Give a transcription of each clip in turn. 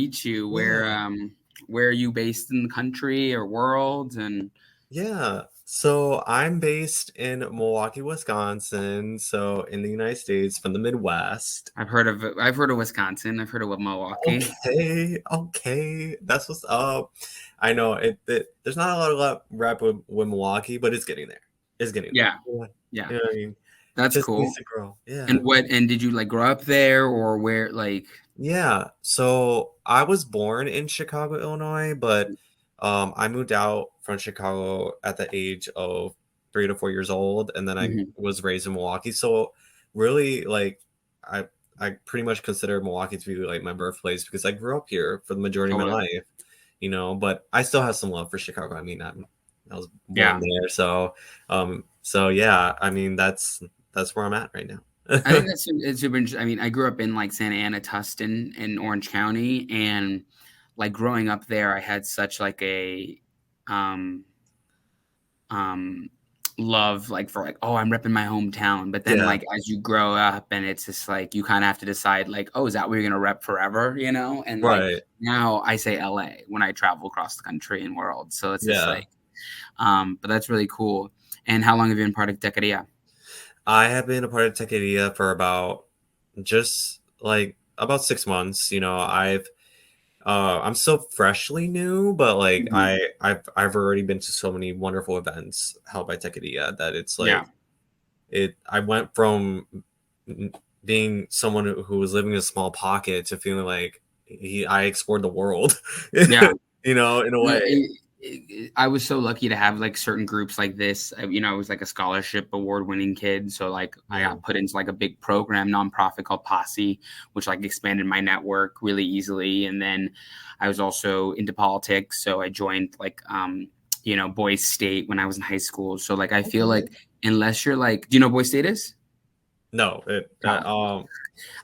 meet you. Yeah. Where are you based in the country or world? And Yeah. So I'm based in Milwaukee, Wisconsin. So in the United States, from the Midwest. I've heard of Wisconsin. I've heard of Milwaukee. Okay, okay, that's what's up. I know there's not a lot of rap with Milwaukee, but it's getting there. It's getting there. Yeah, yeah, You know what I mean? that's Just needs cool. to grow. Yeah. And did you like grow up there or where like? Yeah. So I was born in Chicago, Illinois, but I moved out from Chicago at the age of 3 to 4 years old, and then I Mhm, was raised in Milwaukee. So really, like, I I pretty much consider Milwaukee to be like my birthplace because I grew up here for the majority of my totally. life, But I still have some love for Chicago. I mean, I was born Yeah. there, so yeah. I mean, that's where I'm at right now. I think it's super interesting. I mean, I grew up in like Santa Ana, Tustin in Orange County, and like growing up there, I had such like a um um love like for like, oh, I'm repping my hometown. But then Yeah. like as you grow up and it's just like you kind of have to decide like, oh, is that where you're gonna rep forever, you know? And like Right. now I say LA when I travel across the country and world. So it's just Yeah. like but that's really cool. And how long have you been part of Decaria? I have been a part of Techedia for about just like about 6 months. I'm still freshly new, but like Mhm. I've already been to so many wonderful events held by Techedia that it's Yeah. like it I went from being someone who was living in a small pocket to feeling like I explored the world. Yeah. In a No, way. I was so lucky to have like certain groups like this. I was like a scholarship award-winning kid, so like I Yeah. got put into like a big program nonprofit called Posse, which like expanded my network really easily. And then I was also into politics, so I joined like Boys State when I was in high school. So like I feel like Okay. unless you're like, do you know what Boys State is? No, it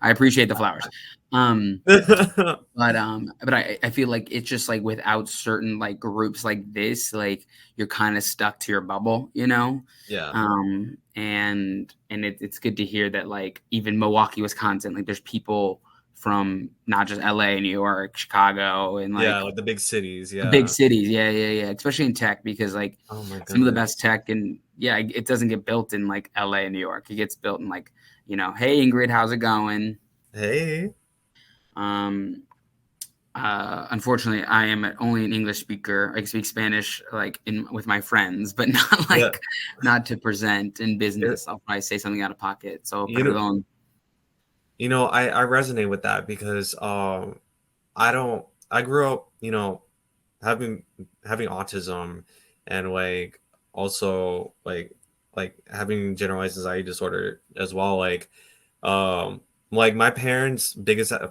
I appreciate the flowers. Um, but I feel like it's just like without certain like groups like this, like you're kind of stuck to your bubble, you know? yeah. And it's good to hear that like even Milwaukee, Wisconsin, like there's people from not just LA, New York, Chicago, and Yeah, like like the big cities, the big yeah. cities. Yeah, yeah, yeah. Especially in tech because like Oh my some of the goodness. best tech and yeah, it doesn't get built in like LA and New York. It gets built in like, hey Ingrid, how's it going? Hey. Um, Unfortunately, I am only an English speaker. I speak Spanish like in with my friends, but not Yeah. like not to present in It, business. I'll probably say something out of pocket. So, you know, perdón. I resonate with that because I grew up, having having autism and like also like having generalized anxiety disorder as well. Um like my parents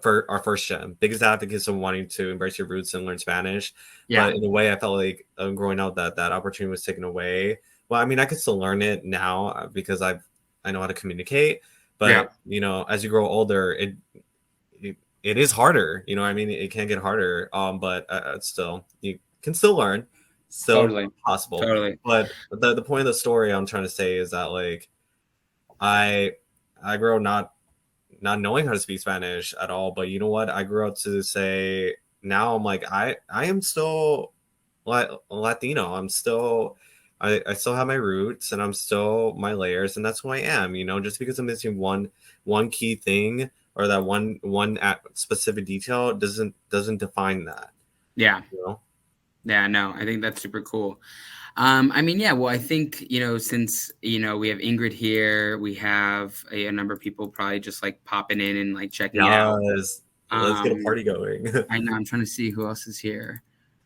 for our first gen biggest advocates of wanting to embrace your roots and learn Spanish, Yeah, but in a way I felt like growing up that opportunity was taken away. Well, I mean, I could still learn it now because I know how to communicate, yeah, but as you grow older, it is harder. I mean, it can get harder. But still, you can still learn, still totally, possible. totally. But the point of the story I'm trying to say is that like I I grew up not knowing how to speak Spanish at all. But you know what? I grew up to say now I'm like I am still Latino. I still have my roots and I'm still my layers, and that's who I am. Just because I'm missing one key thing or that one specific detail doesn't define that. Yeah, You know? yeah. No, I think that's super cool. I mean, yeah. Well, I think since we have Ingrid here, we have a number of people probably just like popping in and like checking it out. Yes. Let's get a Um, party going. I know. I'm trying to see who else is here.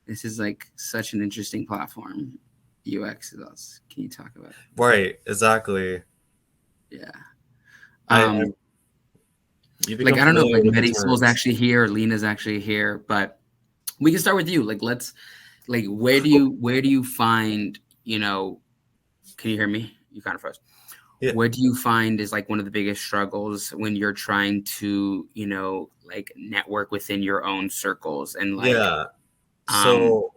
This is like such an interesting platform. UX is us. Can you talk about it? Right. Exactly. Yeah. I Um, you like become I don't know if familiar like with the Medisol's terms. actually here, Lena's actually here, but we can start with you. Like let's like where do you find, can you hear me? You kind of froze. Yeah. What do you find is like one of the biggest struggles when you're trying to, like network within your own circles and like Yeah. um So,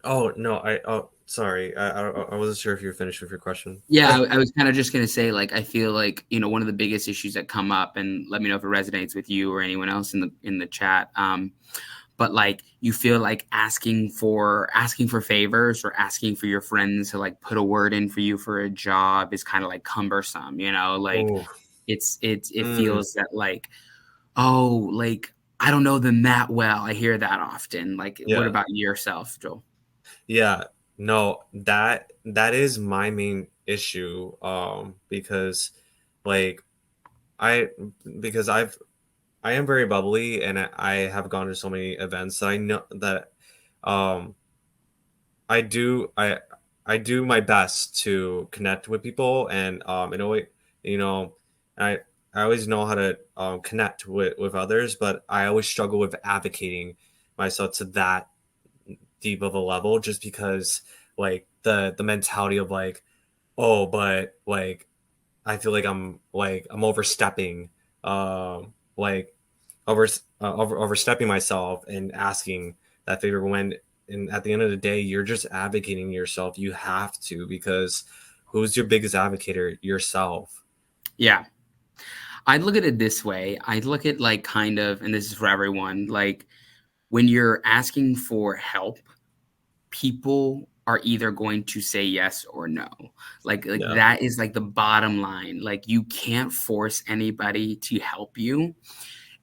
oh no, Sorry, I wasn't sure if you were finished with your question. Yeah, I was kind of just gonna say, like, I feel like, one of the biggest issues that come up, and let me know if it resonates with you or anyone else in the chat. But like, you feel like asking for favors or asking for your friends to like put a word in for you for a job is kind of like cumbersome, like Oh, it mm, feels that like, oh, like I don't know them that well. I hear that often. Like, what yeah, about yourself, Joel? yeah. No, that is my main issue. Because like I because I am very bubbly, and I have gone to so many events that I know that um I do I do my best to connect with people, and in a way, you know, I I always know how to connect with others, but I always struggle with advocating myself to that deep of a level, just because like the mentality of like, oh, but like I feel like I'm overstepping, like overstepping myself and asking that favor, when, and at the end of the day, you're just advocating yourself. You have to, because who's your biggest advocator? Yourself. Yeah, I'd look at it this way. I'd look at like kind of, and this is for everyone, like when you're asking for help, people are either going to say yes or no. Like Yeah. that is like the bottom line. Like you can't force anybody to help you,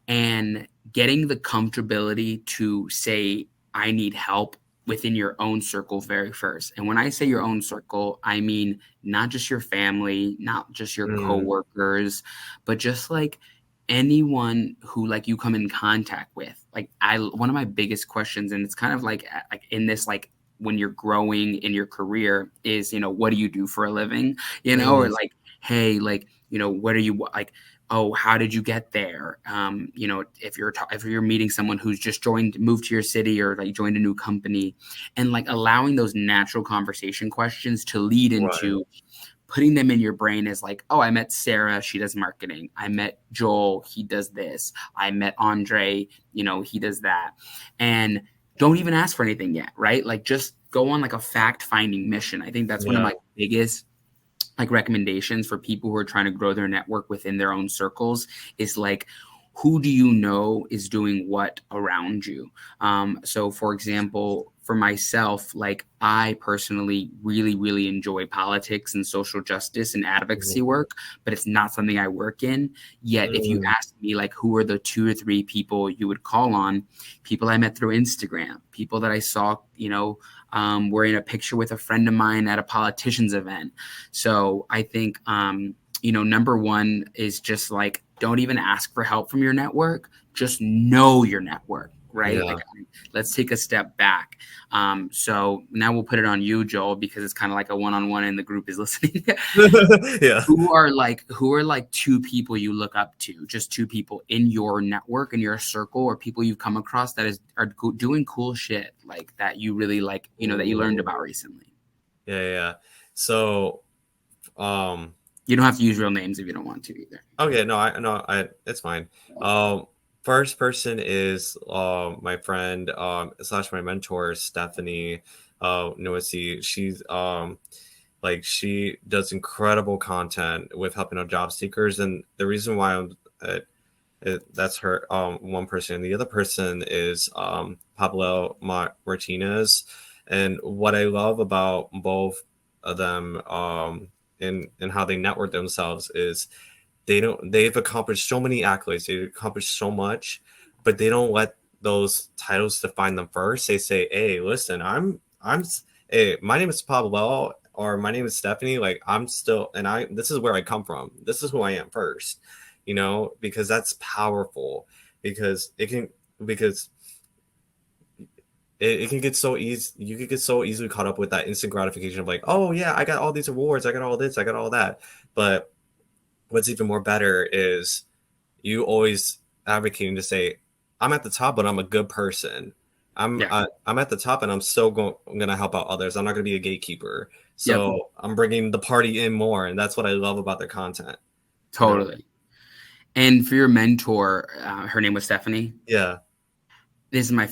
and getting the comfortability to say I need help within your own circle very first. And when I say your own circle, I mean not just your family, not just your Mm, coworkers, but just like anyone who like you come in contact with. Like I one of my biggest questions, and it's kind of like in this like when you're growing in your career is, what do you do for a living? Or mm, like, hey, like, what are you like, oh, how did you get there? If you're meeting someone who's just moved to your city, or like joined a new company, and like allowing those natural conversation questions to lead right. into putting them in your brain as like, oh, I met Sarah, she does marketing. I met Joel, he does this. I met Andre, he does that. And don't even ask for anything yet, right? Like just go on like a fact finding mission. I think that's one of Yeah. my biggest like recommendations for people who are trying to grow their network within their own circles is like, who do you know is doing what around you? So for example, for myself, like I personally really, really enjoy politics and social justice and Mhm. advocacy work, but it's not something I work in. Yet if you Mm, ask me like who are the 2 or 3 people you would call on, people I met through Instagram, people that I saw, were in a picture with a friend of mine at a politician's event. So I think, number one is just like, don't even ask for help from your network. Just know your network, right? yeah. Like, let's take a step back. So now we'll put it on you, Joel, because it's kind of like a one-on-one and the group is listening. Yeah. who are like 2 people you look up to, just 2 people in your network, in your circle, or people you've come across that are doing cool shit like that you really like, that you learned Ooh. about recently. Yeah, yeah, yeah. So, um, You don't have to use real names if you don't want to either. okay, no, I it's fine. Um, First person is my friend slash my mentor, Stephanie Noisi. She's like, she does incredible content with helping out job seekers, and the reason why that's her, one person. The other person is Pablo Martinez, and what I love about both of them, and how they network themselves, is they've accomplished so many accolades, they've accomplished so much, but they don't let those titles define them first. They say, hey, listen, hey, my name is Pablo, or my name is Stephanie, like, I'm still, and I this is where I come from, this is who I am first, because that's powerful, because because it can get so easy, you could get so easily caught up with that instant gratification of like, oh yeah, I got all these awards, I got all this, I got all that. But what's even more better is you always advocating to say, I'm at the top, but I'm a good person. Yeah. I'm at the top, and I'm still going to help out others. I'm not going to be a gatekeeper. Yep. So I'm bringing the party in more, and that's what I love about their content. You know? Totally. And for your mentor, her name was Stephanie. Yeah. this is my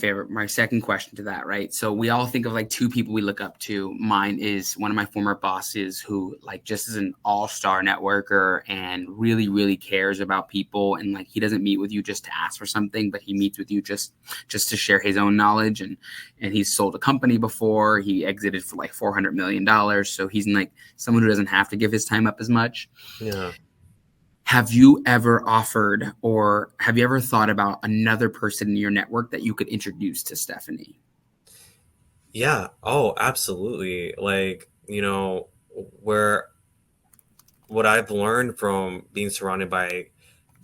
second question to that, right? So we all think of like two people we look up to. Mine is one of my former bosses who like just is an all-star networker and really, really cares about people. And like he doesn't meet with you just to ask for something, but he meets with you just to share his own knowledge. And he's sold a company before. He exited for like $400 million. So he's like someone who doesn't have to give his time up as much. Yeah. Have you ever offered or have you ever thought about another person in your network that you could introduce to Stephanie? Yeah. Oh, absolutely. Like, where what I've learned from being surrounded by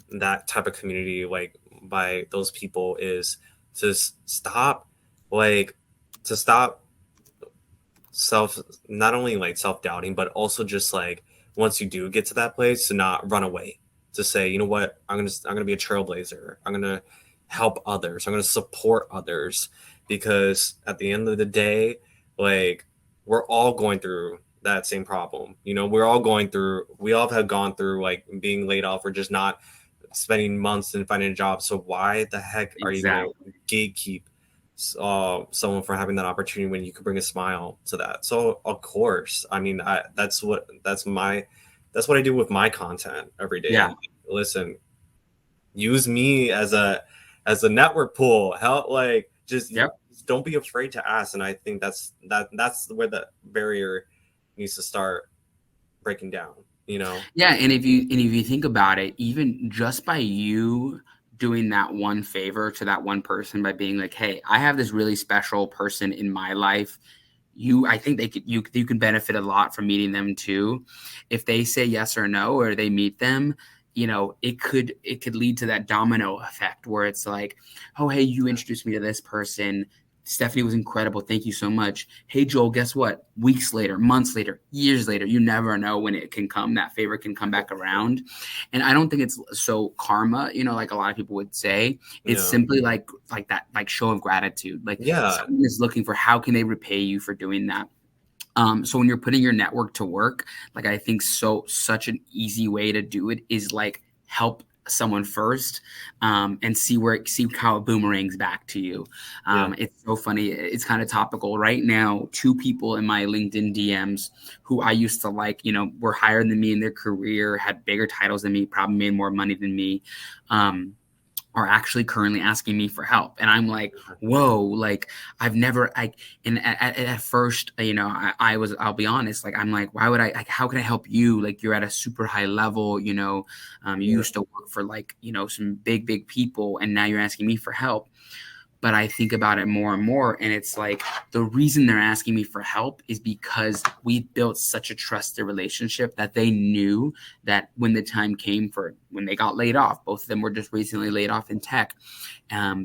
that type of community, like by those people, is to stop, like, to stop self, not only like self doubting, but also just like once you do get to that place, to not run away. To say, you know what, I'm gonna be a trailblazer. I'm gonna help others. I'm gonna support others, because at the end of the day, like, we're all going through that same problem. We all have gone through like being laid off or just not spending months in finding a job. So why the heck are you going Exactly. to gatekeep someone from having that opportunity when you could bring a smile to that? So of course, I mean, that's what I do with my content every day. I'm Yeah. like, listen, use me as a network pool. Help, like, just Yep. don't be afraid to ask. And I think that's where the barrier needs to start breaking down. You know? Yeah, and if you think about it, even just by you doing that one favor to that one person by being like, "Hey, I have this really special person in my life. I think you could benefit a lot from meeting them too. If they say yes or no or they meet them, it could lead to that domino effect where it's like, "Oh, hey, you introduced me to this person. Stephanie was incredible. Thank you so much. Hey, Joel, guess what? Weeks later, months later, years later, you never know when it can come. That favor can come back around. And I don't think it's so karma, like a lot of people would say. It's No. simply like that, like show of gratitude. Like Yeah. someone is looking for how can they repay you for doing that. So when you're putting your network to work, like I think such an easy way to do it is like help someone first, and see how it boomerangs back to you. Yeah. It's so funny. It's kind of topical right now. Two people in my LinkedIn DMs who I used to like, were higher than me in their career, had bigger titles than me, probably made more money than me. Um, are actually currently asking me for help. And I'm like, whoa, like I've never, and at first, I'll be honest, like, I'm like, why would how can I help you? Like, you're at a super high level, you Yeah. used to work for like, some big, big people, and now you're asking me for help. But I think about it more and more, and it's like the reason they're asking me for help is because we built such a trusted relationship that they knew that when the time came for when they got laid off, both of them were just recently laid off in tech.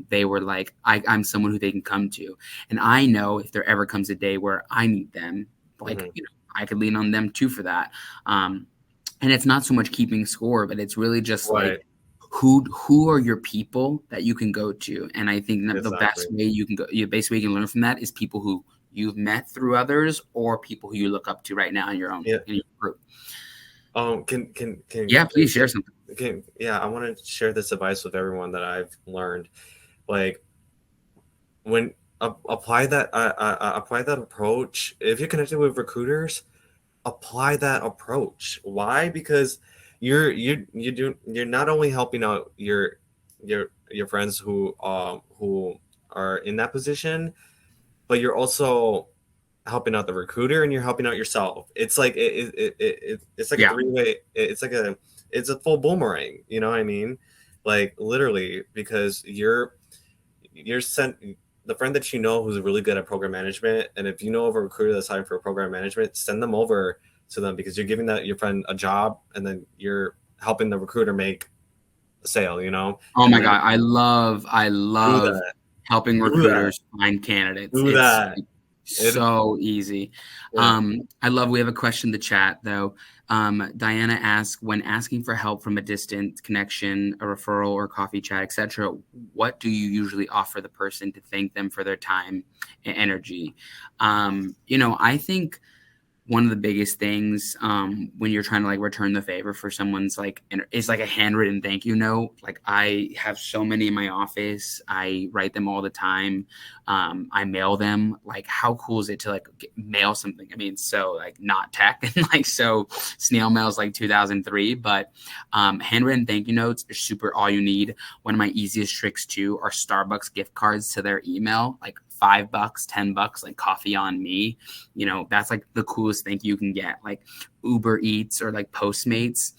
They were like, I'm someone who they can come to, and I know if there ever comes a day where I need them, like, Hmm. I could lean on them too for that. And it's not so much keeping score, but it's really just Right. like who are your people that you can go to. And I think that the Exactly. best way the best way you can learn from that is people who you've met through others or people who you look up to right now in Yeah. your group. Can Yeah, please share something. yeah, I want to share this advice with everyone that I've learned. Like, when apply that approach. If you're connected with recruiters, apply that approach. Why? Because you're not only helping out your friends who are in that position, but you're also helping out the recruiter and you're helping out yourself. It's like it's like a Yeah, three-way. It's a full boomerang. You know what I mean? Like, literally, because you're sent the friend that you know who's really good at program management, and if you know of a recruiter that's hiring for program management, send them over to them, because you're giving that your friend a job, and then you're helping the recruiter make a sale. oh And my then god, I do love that, helping do that, recruiters find candidates. do It's that. It so easy. Yeah. I love we have a question in the chat though. Diana asks, when asking for help from a distant connection, a referral or coffee chat, etc., what do you usually offer the person to thank them for their time and energy? I think one of the biggest things when you're trying to like return the favor for someone's like is like a handwritten thank you note. Like I have so many in my office. I write them all the time. I mail them. Like how cool is it to like mail something? I mean, so like not tech and like so snail mail is like 2003, but handwritten thank you notes are super all you need. One of my easiest tricks too are Starbucks gift cards to their email, like $5, $10, like coffee on me. You know, that's like the coolest thing you can get, like Uber Eats or like Postmates.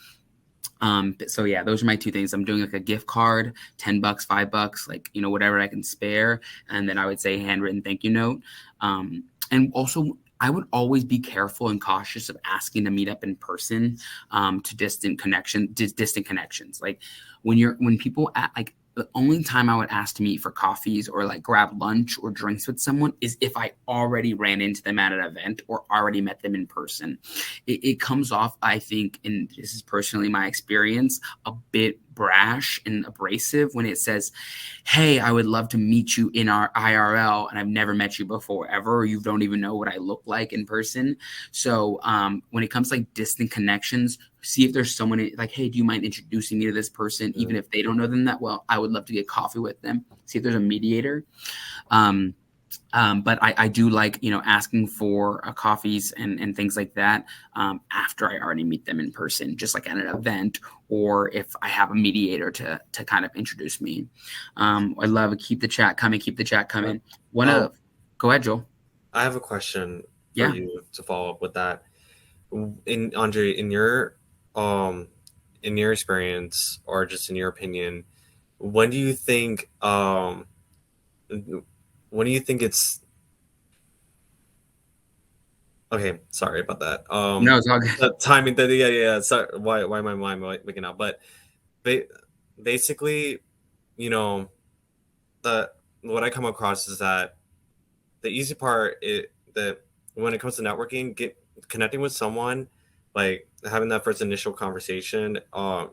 So yeah, those are my two things. I'm doing like a gift card, $10, $5, like, you know, whatever I can spare. And then I would say handwritten thank you note. And also I would always be careful and cautious of asking to meet up in person to distant connections. Like when people like the only time I would ask to meet for coffees or like grab lunch or drinks with someone is if I already ran into them at an event or already met them in person. It comes off, I think, and this is personally my experience, a bit brash and abrasive when it says, hey, I would love to meet you in our IRL and I've never met you before ever, or you don't even know what I look like in person. So when it comes to like distant connections, see if there's someone like, hey, do you mind introducing me to this person? Even if they don't know them that well, I would love to get coffee with them. See if there's a mediator. But I do like, you know, asking for coffees and things like that after I already meet them in person, just like at an event, or if I have a mediator to kind of introduce me. I love it. Keep the chat coming. Keep the chat coming. Oh, Go ahead, Joel. I have a question for Yeah. you to follow up with that. In Andre, um in your experience or just in your opinion, when do you think when do you think it's okay? Sorry about that. No, it's all good. The timing. Yeah. Sorry, why my mind waking up? But ba- basically, you know, the what I come across is that the easy part is that when it comes to networking, connecting with someone, like having that first initial conversation,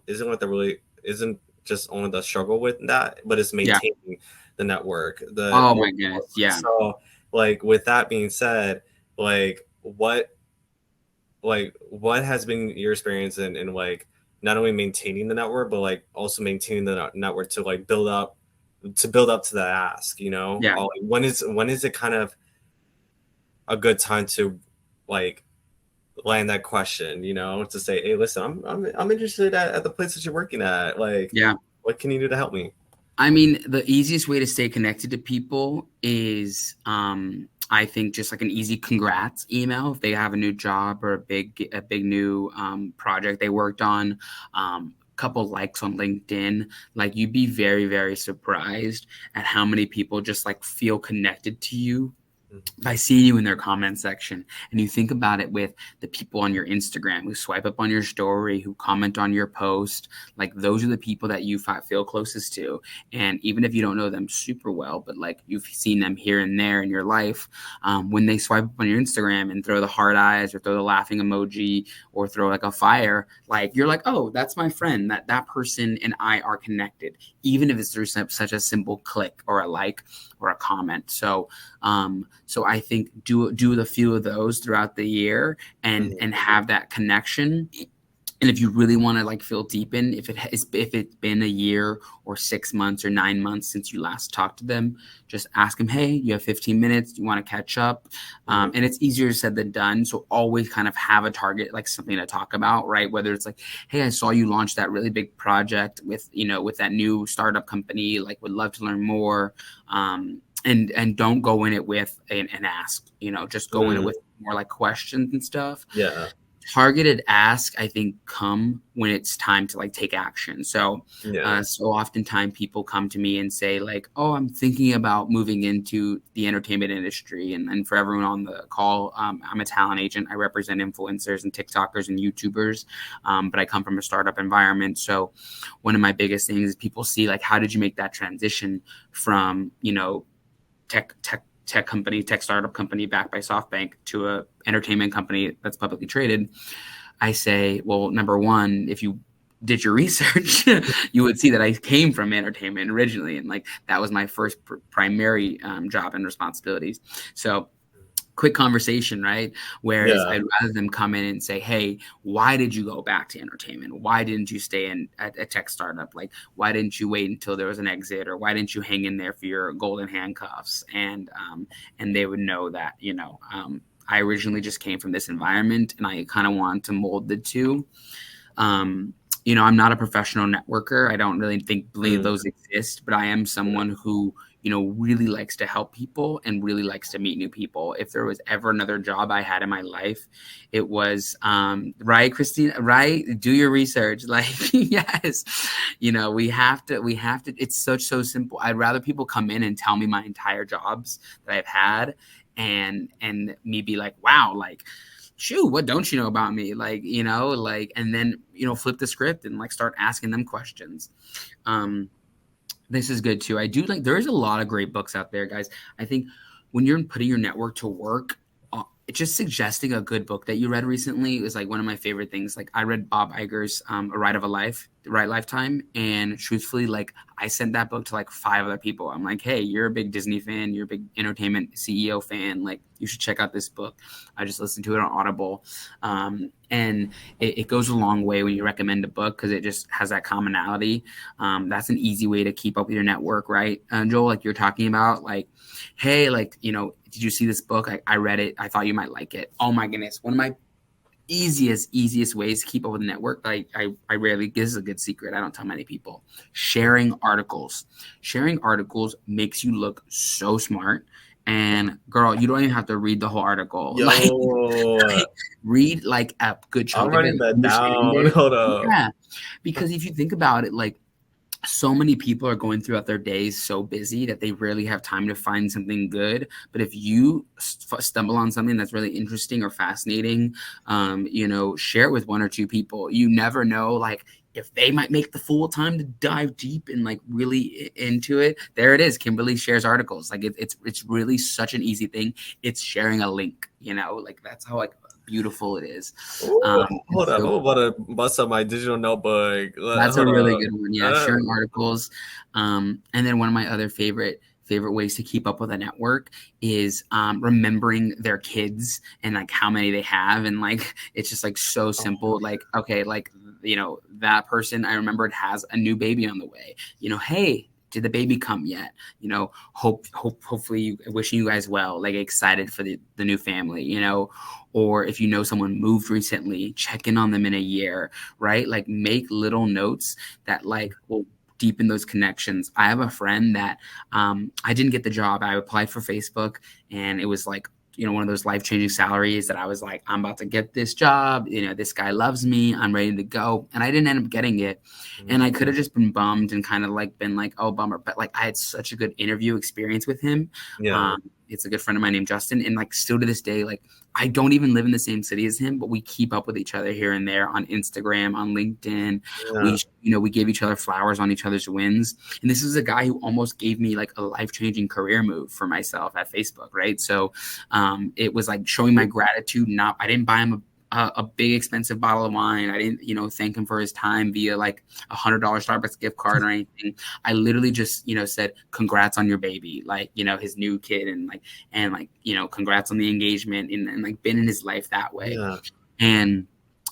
isn't what the really isn't just only the struggle with that, but it's Yeah. maintaining the network. Oh my goodness. Yeah. So like with that being said, like what has been your experience in like not only maintaining the network but like also maintaining the network to like build up to the ask, you know? Yeah. When is it kind of a good time to like land that question, you know, to say, hey, listen, I'm interested at the place that you're working at. Like, Yeah. what can you do to help me? I mean, the easiest way to stay connected to people is, I think, just like an easy congrats email if they have a new job or a big new project they worked on. Couple likes on LinkedIn. Like you'd be very, very surprised at how many people just like feel connected to you by seeing you in their comment section. And you think about it with the people on your Instagram who swipe up on your story, who comment on your post. Like those are the people that you feel closest to. And even if you don't know them super well, but like you've seen them here and there in your life, when they swipe up on your Instagram and throw the heart eyes or throw the laughing emoji or throw like a fire, like you're like, oh, that's my friend. That person and I are connected, even if it's through such a simple click or a like or a comment. So I think do the few of those throughout the year and have that connection. And if you really want to like feel deep in, if it's been a year or 6 months or 9 months since you last talked to them, just ask them, hey, you have 15 minutes. Do you want to catch up? And it's easier said than done. So always kind of have a target, like something to talk about, right? Whether it's like, hey, I saw you launch that really big project with, you know, with that new startup company, like would love to learn more. And don't go in it with an ask, you know, just go in it with more like questions and stuff. Yeah. Targeted ask, I think, come when it's time to like take action. So oftentimes people come to me and say like, oh, I'm thinking about moving into the entertainment industry. And for everyone on the call, I'm a talent agent. I represent influencers and TikTokers and YouTubers, but I come from a startup environment. So one of my biggest things is people see like, how did you make that transition from, you know, tech startup company backed by SoftBank to a entertainment company that's publicly traded? I say, well, number one, if you did your research, you would see that I came from entertainment originally, and like that was my first primary job and responsibilities. So quick conversation, right? Whereas Yeah. I'd rather them come in and say, hey, why did you go back to entertainment? Why didn't you stay in a tech startup? Like, why didn't you wait until there was an exit, or why didn't you hang in there for your golden handcuffs? And they would know that, I originally just came from this environment, and I kind of wanted to mold the two. Um, I'm not a professional networker. I don't really believe Mm. those exist, but I am someone who, really likes to help people and really likes to meet new people. If there was ever another job I had in my life, it was, right, Christina, right? Do your research. Like, yes, we have to, it's so simple. I'd rather people come in and tell me my entire jobs that I've had, and me be like, wow, like, shoot, what don't you know about me? Like, and then, flip the script and like start asking them questions. Um, this is good too. I do like, there is a lot of great books out there, guys. I think when you're putting your network to work, it's just suggesting a good book that you read recently is like one of my favorite things. Like, I read Bob Iger's A Ride of a Life, The Right Lifetime. And truthfully, like, I sent that book to like 5 other people. I'm like, hey, you're a big Disney fan. You're a big entertainment CEO fan. Like, you should check out this book. I just listened to it on Audible. And it goes a long way when you recommend a book, because it just has that commonality. That's an easy way to keep up with your network, right? Joel, like you're talking about, like, hey, like, did you see this book? I read it. I thought you might like it. Oh my goodness. One of my easiest ways to keep up with the network. I rarely, this is a good secret, I don't tell many people. Sharing articles makes you look so smart. And girl, you don't even have to read the whole article. Like, Yo, read like a good I'm chunk of it, writing that understand down. it. Hold up. Yeah, because if you think about it, like, so many people are going throughout their days so busy that they rarely have time to find something good. But if you stumble on something that's really interesting or fascinating, share it with 1 or 2 people. You never know, like, if they might make the full time to dive deep and like really into it. There it is. Kimberly shares articles. Like, it's really such an easy thing. It's sharing a link. Like, that's how like beautiful it is. Ooh, And hold up. I'm so about to bust up my digital notebook. that's a Hold really up. good one. Yeah, Uh, sharing articles. And then one of my other favorite ways to keep up with a network is remembering their kids and like how many they have. And like, it's just like so simple. Like, okay, like, that person I remembered has a new baby on the way. Hey, did the baby come yet? Hopefully wishing you guys well, like excited for the new family, or if someone moved recently, check in on them in a year, right? Like, make little notes that like will deepen those connections. I have a friend that I didn't get the job. I applied for Facebook, and it was like, one of those life-changing salaries that I was like, I'm about to get this job. This guy loves me. I'm ready to go. And I didn't end up getting it. And I could have just been bummed and kind of like been like, oh, bummer. But like, I had such a good interview experience with him. yeah. It's a good friend of mine named Justin. And like, still to this day, like, I don't even live in the same city as him, but we keep up with each other here and there on Instagram, on LinkedIn. Yeah. We give each other flowers on each other's wins. And this is a guy who almost gave me like a life-changing career move for myself at Facebook, right? So it was like showing my gratitude. I didn't buy him a big expensive bottle of wine. I didn't, thank him for his time via like $100 Starbucks gift card or anything. I literally just, said, congrats on your baby, like, his new kid, and congrats on the engagement, and like been in his life that way. Yeah.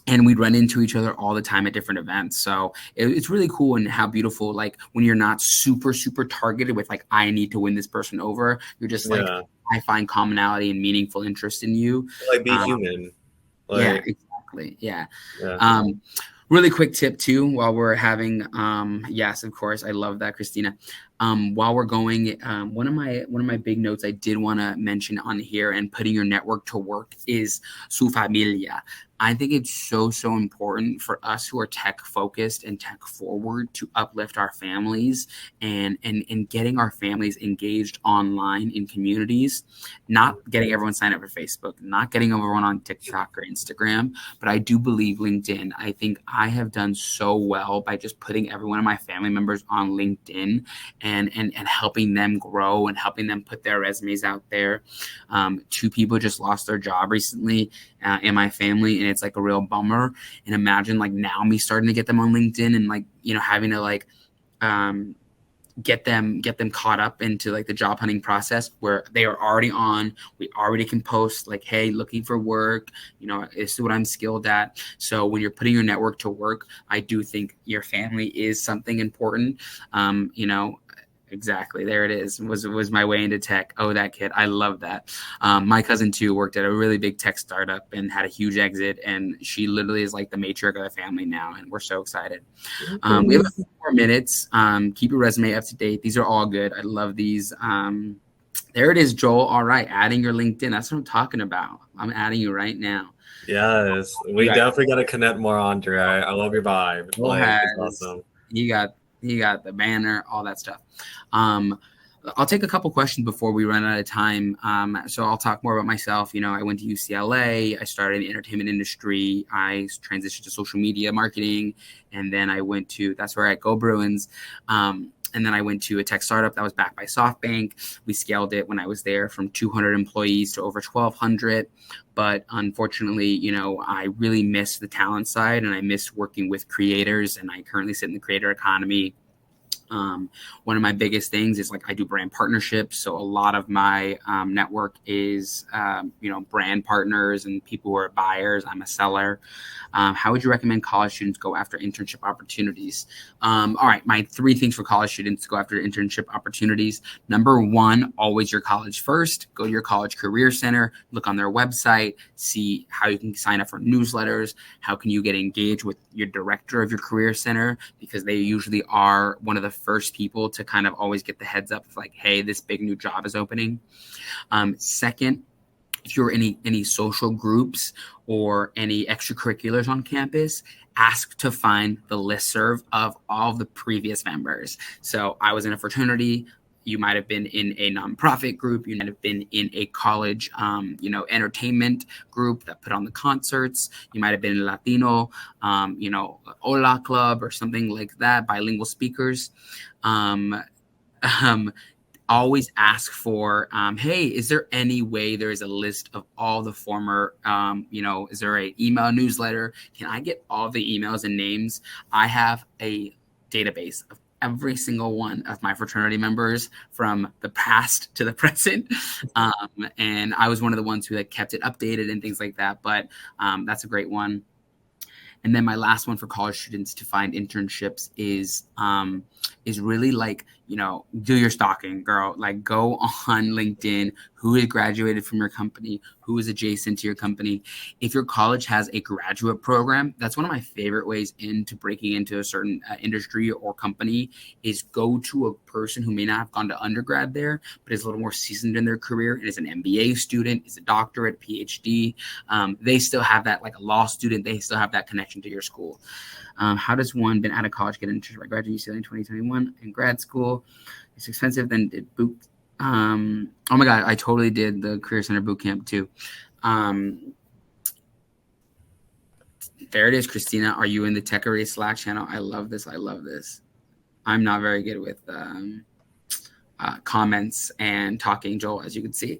And we'd run into each other all the time at different events. So it's really cool, and how beautiful, like, when you're not super, super targeted with like, I need to win this person over, you're just like, Yeah. I find commonality and meaningful interest in you. Like be Um, human. yeah, Like, exactly. Yeah. yeah. Really quick tip too, while we're having, yes, of course, I love that, Christina. While we're going, one of my big notes I did want to mention on here, and putting your network to work, is su familia. I think it's so important for us who are tech focused and tech forward to uplift our families, and getting our families engaged online in communities, not getting everyone signed up for Facebook, not getting everyone on TikTok or Instagram, but I do believe LinkedIn. I think I have done so well by just putting every one of my family members on LinkedIn, and helping them grow and helping them put their resumes out there. 2 people just lost their job recently in my family, and it's like a real bummer. And imagine like now me starting to get them on LinkedIn, and like, having to like get them caught up into like the job hunting process where they are already on. We already can post like, hey, looking for work, this is what I'm skilled at. So when you're putting your network to work, I do think your family is something important. You know, exactly. There it is. Was my way into tech. Oh, that kid. I love that. My cousin too worked at a really big tech startup and had a huge exit, and she literally is like the matriarch of the family now, and we're so excited. We have a few more minutes. Keep your resume up to date. These are all good. I love these. There it is, Joel. All right, adding your LinkedIn. That's what I'm talking about. I'm adding you right now. Yes, You we got definitely got to connect more, Andre. I love your vibe. Joel Like, it's has awesome. you got the banner, all that stuff. Um, I'll take a couple questions before we run out of time. So I'll talk more about myself. I went to UCLA. I started in the entertainment industry. I transitioned to social media marketing, and then that's where I Go Bruins. And then I went to a tech startup that was backed by SoftBank. We scaled it when I was there from 200 employees to over 1,200. But unfortunately, I really miss the talent side, and I miss working with creators. And I currently sit in the creator economy. One of my biggest things is like I do brand partnerships. So a lot of my network is, brand partners and people who are buyers. I'm a seller. How would you recommend college students go after internship opportunities? All right, my 3 things for college students to go after internship opportunities. Number 1, always your college first. Go to your college career center, look on their website, see how you can sign up for newsletters. How can you get engaged with your director of your career center, because they usually are one of the first people to kind of always get the heads up of like, hey, this big new job is opening. Second, if you're in any social groups or any extracurriculars on campus, ask to find the listserv of all the previous members. So I was in a fraternity. You might have been in a nonprofit group. You might have been in a college, entertainment group that put on the concerts. You might have been in Latino, Hola Club or something like that, bilingual speakers. Um, um, Always ask for, hey, is there any way there is a list of all the former, is there an email newsletter? Can I get all the emails and names? I have a database of every single one of my fraternity members from the past to the present. And I was one of the ones who like kept it updated and things like that. But that's a great one. And then my last one for college students to find internships is really like, do your stalking, girl. Like go on LinkedIn, who has graduated from your company, who is adjacent to your company. If your college has a graduate program, that's one of my favorite ways into breaking into a certain industry or company is go to a person who may not have gone to undergrad there, but is a little more seasoned in their career and is an MBA student, is a doctorate, PhD. They still have that, like a law student, they still have that connection to your school. How does one been out of college get an internship? I graduated UCLA in 2021 in grad school. It's expensive. Then did boot. Oh my God, I totally did the Career Center boot camp too. There it is, Christina. Are you in the Techary Slack channel? I love this. I love this. I'm not very good with comments and talking, Joel, as you can see.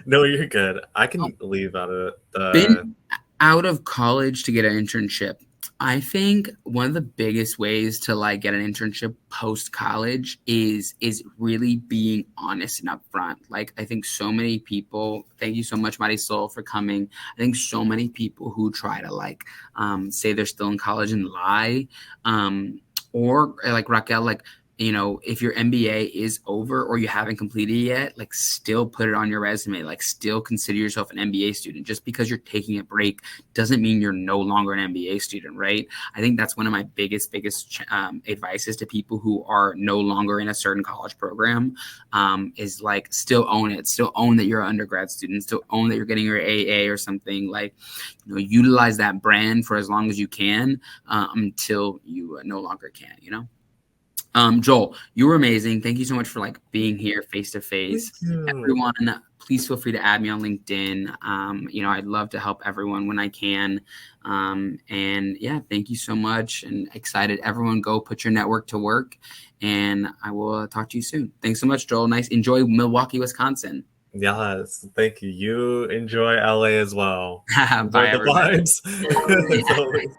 No, you're good. I can leave out of the. Been out of college to get an internship. I think one of the biggest ways to like get an internship post college is really being honest and upfront. Like I think so many people, thank you so much, Marisol, for coming. I think so many people who try to like say they're still in college and lie, or like Raquel, like if your MBA is over or you haven't completed it yet, like still put it on your resume, like still consider yourself an MBA student. Just because you're taking a break doesn't mean you're no longer an MBA student, right? I think that's one of my biggest advices to people who are no longer in a certain college program, is like still own it. Still own that you're an undergrad student. Still own that you're getting your AA or something. Like, utilize that brand for as long as you can, until you no longer can, Joel, you were amazing. Thank you so much for like being here face to face. Everyone, please feel free to add me on LinkedIn. I'd love to help everyone when I can. And yeah, thank you so much. And excited. Everyone, go put your network to work. And I will talk to you soon. Thanks so much, Joel. Nice. Enjoy Milwaukee, Wisconsin. Yes, thank you. You enjoy LA as well. Bye, Enjoy the everybody. vibes.